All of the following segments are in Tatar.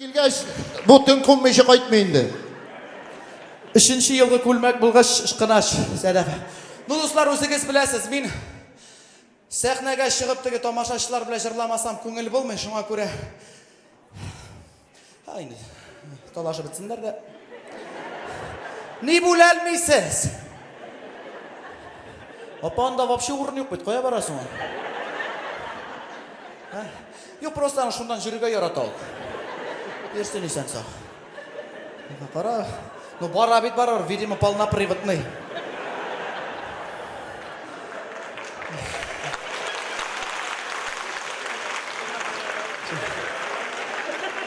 Келгәч, бу төн кунмыйча кайтмый инде. 3-нче елгы күлмәк булгач ышкынаш, Сәләф. Ну, дуслар, үзегез беләсез, мин сәхнәгә чыгып теге тамашачылар белән җырламасам күңел булмый, шуңа күрә. Инде талашып бетсеннәр дә. Ни бүләлмисез? Апанда вообще урын юк бит, кая барасың? Юк, просто аны шундан җиргә ярата ул. Ерсен исән сау. Кара, ну бара бит барар, видимо, полноприводный.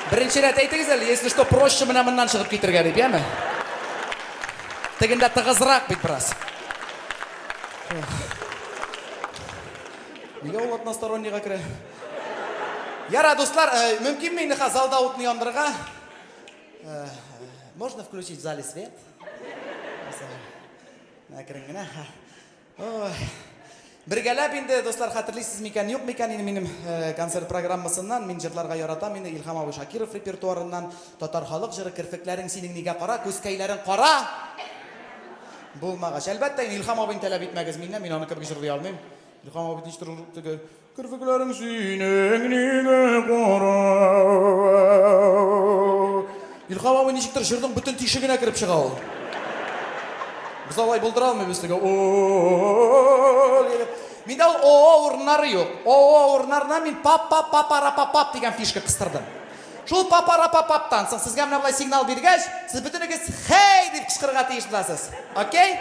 Беренче рәт әйтегез әле, если что, проще менә моннан чыгып китергә дип, яме? Тегендә тыгызрак бит бераз. Нигә ул одностороннийга керә? Яра, дуслар, мөмкин мине залда утны яндырырга? Можно включить в зале свет? Накырын гына. Бергәләп инде, дуслар, хәтерлисез микән, юк микән, минем концерт программасыннан, мин җырларга яратам, инде Илһам абый Шакиров репертуарыннан, татар халык җыры, керфекләрең синең нигә кара, күзкәйләрең кара. Булмагач, әлбәттә, Илһам абыйны таләп итмәгез миннән, мин аны кебек җырлый алмыйм. Илһам абый ничектер теге керфекләрең синең нигә кара. Илһам абый ничектер җырның бөтен тишегенә кирип чыга ул. Biz алай булдыра алмыйбыз теге. Миндә ул урыннары юк. Урыннарына мин пап дигән фишка кыстырдым. Шул папараптан соң сезгә менә булай сигнал биргәч, сез бөтенегез хей дип кычкырырга тиеш буласыз. Окей?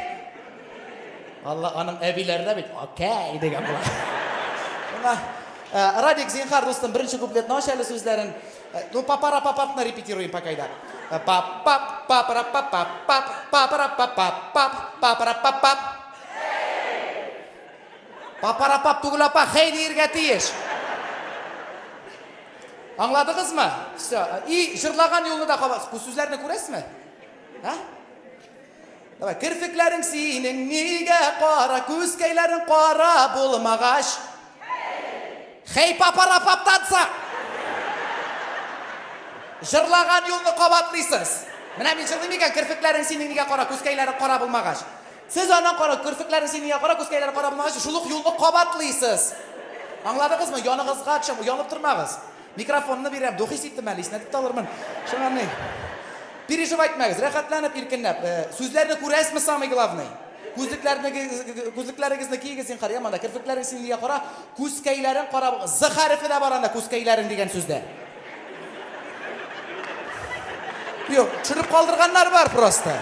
Алла, аның әбиләренә бит окей дигән була. Радик, зинһар, дустым, беренче куплетны аш әле сүзләрен. Ну, папарапапапны репетируем покайда. Папарапап түгел апа, хей диергә тиеш. Аңладыгызмы? Всё. И җырлаган юлны да кабасыз. Бу сүзләрне күрәсезме? Давай, керфекләрең синең нигә кара, күзкәйләрең кара булмагач. Хей папарапаптанса. Җырлаган юлны кабатлыйсыз. Менә мин җырлыйм икән, керфекләрең синең нигә кара, күзкәйләрең кара булмагач. Сез аны кара, керфекләрең синең нигә кара, күзкәйләрең кара булмагач, шул ук юлны кабатлыйсыз. Аңладыгызмы? Яныгызга төшәм, янып тормагыз. Микрофонны бирәм, духис иттем әле, иснәтеп алырмын. Шуңа ни? Переживать итмәгез, рәхәтләнеп, иркенләп. Сүзләрне күрәсезме, самый главный? Күзлекләрегезне кигез, зинһар, яманда, керфекләрең синең нигә кара, күзкәйләрең кара. З хәрефе дә бар анда, күзкәйләрең дигән сүздә. Юк, төшереп калдырганнар бар просто.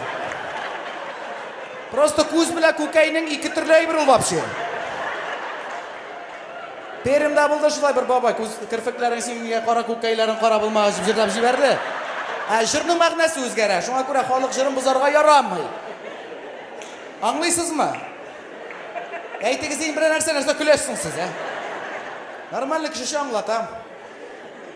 Просто күз белән күкәйнең ике төрле әйбер ул вообще. Перемдә булды шулай бер бабай, керфекләрең синең нигә кара, күкәйләрең кара булмагач дип җырлап җибәрде. Җырның мәгънәсе үзгәрә, шуңа күрә халык җырын бозарга ярамый. Аңлыйсызмы? Әйтегез инде бер нәрсә көләсең сез, Нормальный кешечә аңлатам.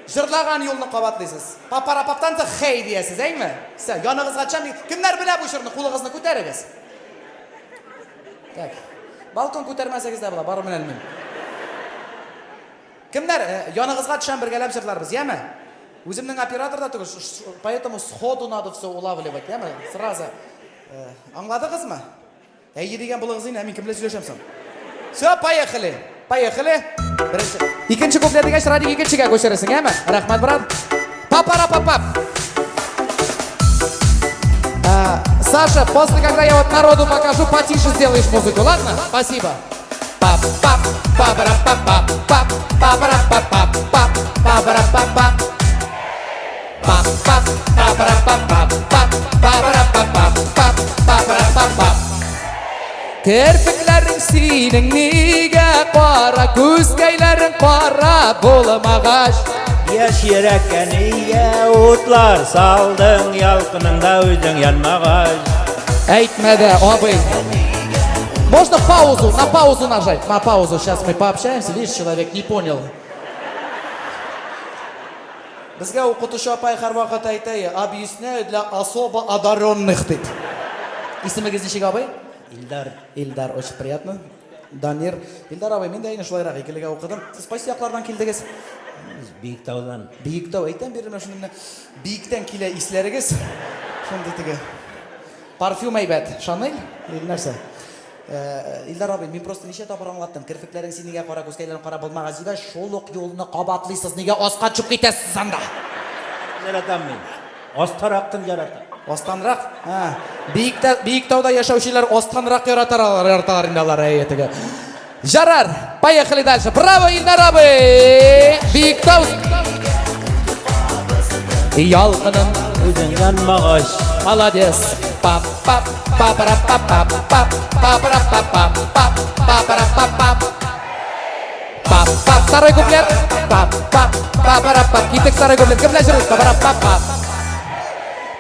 Җырлаган юлны кабатлыйсыз. Папарапаптан да хей диясез, әйме? Сез яныгызга чам, кемнәр белә бу җырны, кулыгызны күтәрегез. Так. Балкон күтәрмәсәгез дә була, бары менә мин. Кемнәр яныгызга төшәм бергәләп җырларбыз, яме? Үземнең оператор да түгел, поэтому сходу надо все улавливать, яме? Сразу. Аңладыгызмы? Әйе дигән булыгыз инде, мин кем белән сөйләшәм соң? Всё, поехали. Поехали. Икенче куплет дигәч, Радик икенчегә күчерәсең, яме? Рәхмәт, брат. Папарапапап. Саша, после когда я вот народу покажу, потише сделаешь музыку, ладно? Спасибо. Пап-пап, папарапапап, пап, папарапапап, пап, папарапапап. Пап-пап, папарапапап, пап, папарапапап, пап, папарапапап. Керфекләрең синең нигә кара, күзкәйләрең кара булмагач. Яшь йөрәккә нигә утлар салдың, ялкыныңда үзең янмагач. Әйтмә дә, абый. Можно паузу, на паузу нажать. На паузу, сейчас мы пообщаемся. Видишь, человек не понял. Безгә укытучы апай һәрвакыт әйтә, объясняю для особо одаренных дип. Исемегез ничек, абый? Илдар, очень приятно. Данир. Илдар абый, мин дә инде шулайрак икелегә укыдым. Сез кайсы яклардан килдегез? Биектаудан. Биіктау айтам берем шуны биіктен килә исләрегез. Шундый теге парфюм әйбәт. Шанель нәрсә? Илдар абый, мин просто ничә тапкыр аңлаттым. Кирпекләрең синегә кара, күзкәйләрең кара булмаган җибә, шул ук юлны кабатлыйсыз. Нигә аска чыгып китәсез анда? Яратам мин. Астарактын яратам. Останрак? Биектауда яшаучылар останрак яраталар инде алар әйтеге. Жарар, поехали дальше. Браво, Илдар абый! Биектау. Ялкының Үзең янмагач. молодец. Пап пап папара пап пап пап папара пап пап пап папара пап пап. Пап пап второй куплет. Пап пап папара пап. Китек второй куплет. Кем ләшер? Папара пап пап.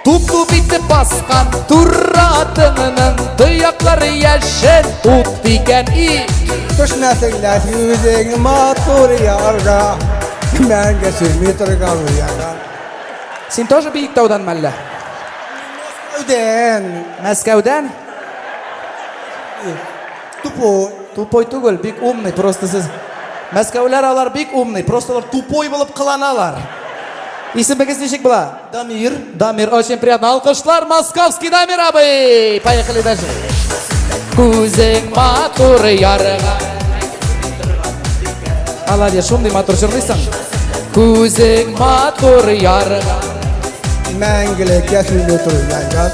Туп-туп итеп баскан туратынының тыяклары яшен ут икән и. Төшмәсеңләр үзең матур ярга, мәңге сөрми торган уяга. Син тоже Биектаудан мәллә? Өдән, Мәскәүдән? тупой. Тупой түгел, бик умный, просто сез. Мәскәүләр алар бик умный, просто алар тупой булып кыланалар. Исемегез ничек була? Дамир, Дамир, очень приятно. Алкышлар, московский Дамир абый. Поехали дальше. Күзең матур ярга. Молодец, шундый матур җырлыйсың. Күзең матур ярга. мәңгелеккә сөрми торган.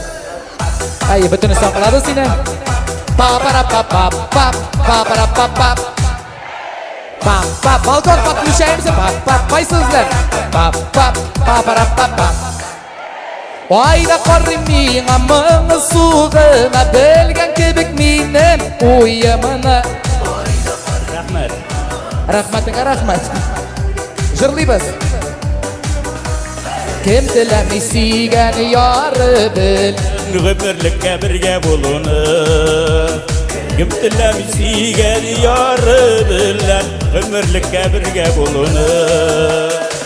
Әйе, бөтен саклады сине. Папара пап пап пап папара пап пап. Пап пап, балкон подключаемся. Пап пап, кайсызлар? Пап пап папара пап пап. Айда карый миңа моңы сугына белгән кебек минем уйымына. Рәхмәт. Рәхмәтеңә рәхмәт. Җырлыйбыз. Кем теләми сөйгән яры бел. Гөмерлеккә бергә булуны. Кем теләми сөйгән яры белән гөмерлеккә бергә булуны.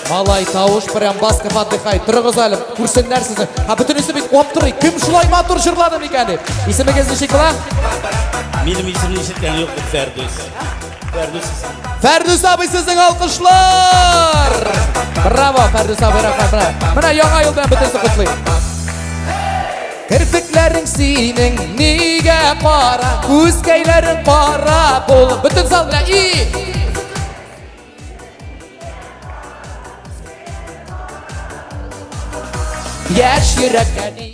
Малай тавыш прям Басков отдыхай. Торыгыз әле, күрсеннәр сезне. Бөтенесе бит оп торый. Кем шулай матур җырлады микән дип. Исемегез ничек була? Минем исемне ишеткән юк Фәрдүс. Фәрдүс. Фәрдүс абый, сезнең алкышлар! Браво, Фәрдүс абый, рәхмәт. Менә яңа ел белән бөтенсе котлый. Кирпекләрең синең нигә кара, күзкәйләрең кара бул. Бөтен зал белән и. Яшь йөрәккә